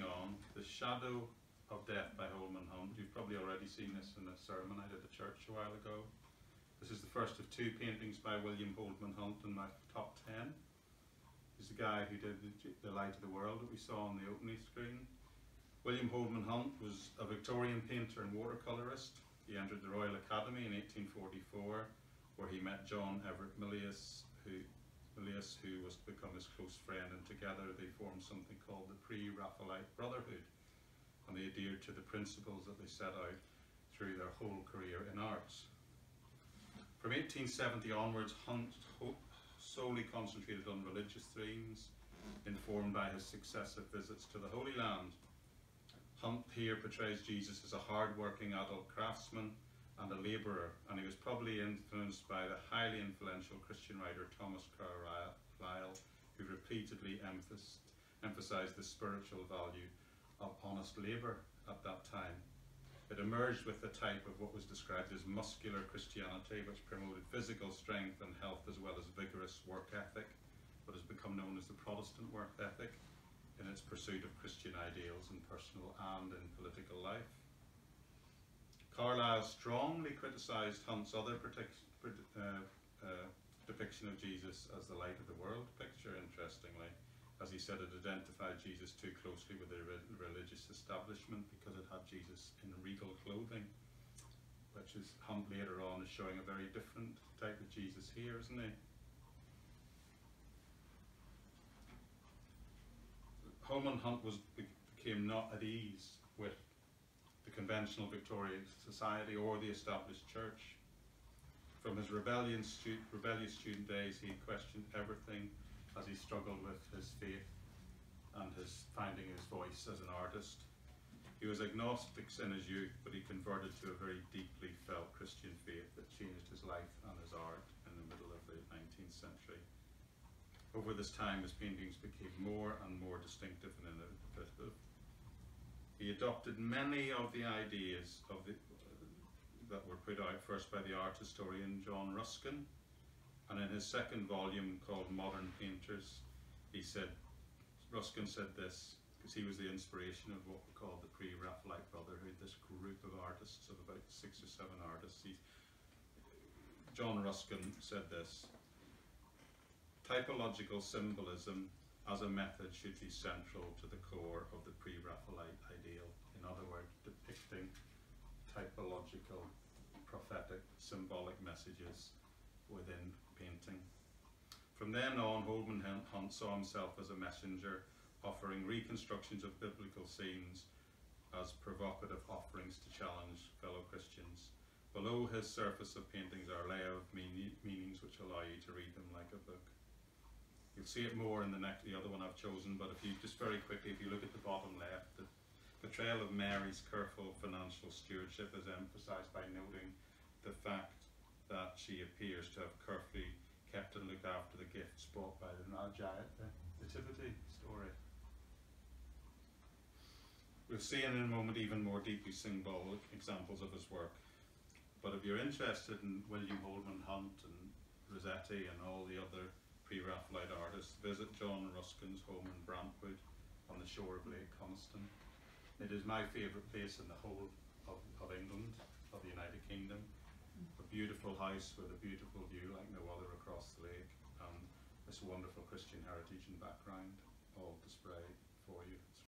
on, The Shadow of Death by Holeman Hunt. You've probably already seen this in a sermon I did at church a while ago. This is the first of two paintings by William Holeman Hunt in my top 10. He's the guy who did the Light of the World that we saw on the opening screen. William Holeman Hunt was a Victorian painter and watercolourist. He entered the Royal Academy in 1844, where he met John Everett Milius, who was to become his close friend, and together they formed something called the Pre-Raphaelite Brotherhood, and they adhered to the principles that they set out through their whole career in arts. From 1870 onwards, Hunt solely concentrated on religious themes, informed by his successive visits to the Holy Land. Hunt here portrays Jesus as a hard-working adult craftsman and a labourer, and he was probably influenced by the highly influential Christian writer Thomas Carlyle, who repeatedly emphasised the spiritual value of honest labour at that time. It emerged with the type of what was described as muscular Christianity, which promoted physical strength and health as well as vigorous work ethic, what has become known as the Protestant work ethic, in its pursuit of Christian ideals in personal and in political life. Carlyle strongly criticised Hunt's other depiction of Jesus as the Light of the World picture, interestingly, as he said it identified Jesus too closely with the religious establishment because it had Jesus in regal clothing, which is Hunt later on is showing a very different type of Jesus here, isn't he? Holeman Hunt became not at ease with the conventional Victorian society or the established church. From his rebellious student days, he questioned everything as he struggled with his faith and his finding his voice as an artist. He was agnostic in his youth, but he converted to a very deeply felt Christian faith that changed his life and his art in the middle of the 19th century. Over this time, his paintings became more and more distinctive and innovative. He adopted many of the ideas that were put out first by the art historian John Ruskin, and in his second volume called Modern Painters, Ruskin said this, because he was the inspiration of what we call the Pre-Raphaelite Brotherhood, this group of artists, of about 6 or 7 artists. John Ruskin said this: typological symbolism as a method should be central to the core of the Pre-Raphaelite ideal. In other words, depicting typological, prophetic, symbolic messages within painting. From then on, Holeman Hunt saw himself as a messenger, offering reconstructions of biblical scenes as provocative offerings to challenge fellow Christians. Below his surface of paintings are layer of meanings which allow you to read them like a book. You'll see it more in the other one I've chosen, but if you just very quickly, if you look at the bottom left, the portrayal of Mary's careful financial stewardship is emphasised by noting the fact that she appears to have carefully kept and looked after the gifts brought by the Magi at the Nativity story. We'll see in a moment even more deeply symbolic examples of his work. But if you're interested in William Holeman Hunt and Rossetti and all the other Pre-Raphaelite artists, visit John Ruskin's home in Brantwood on the shore of Lake Coniston. It is my favourite place in the whole of England, of the United Kingdom. A beautiful house with a beautiful view like no other across the lake, and this wonderful Christian heritage and background all displayed for you.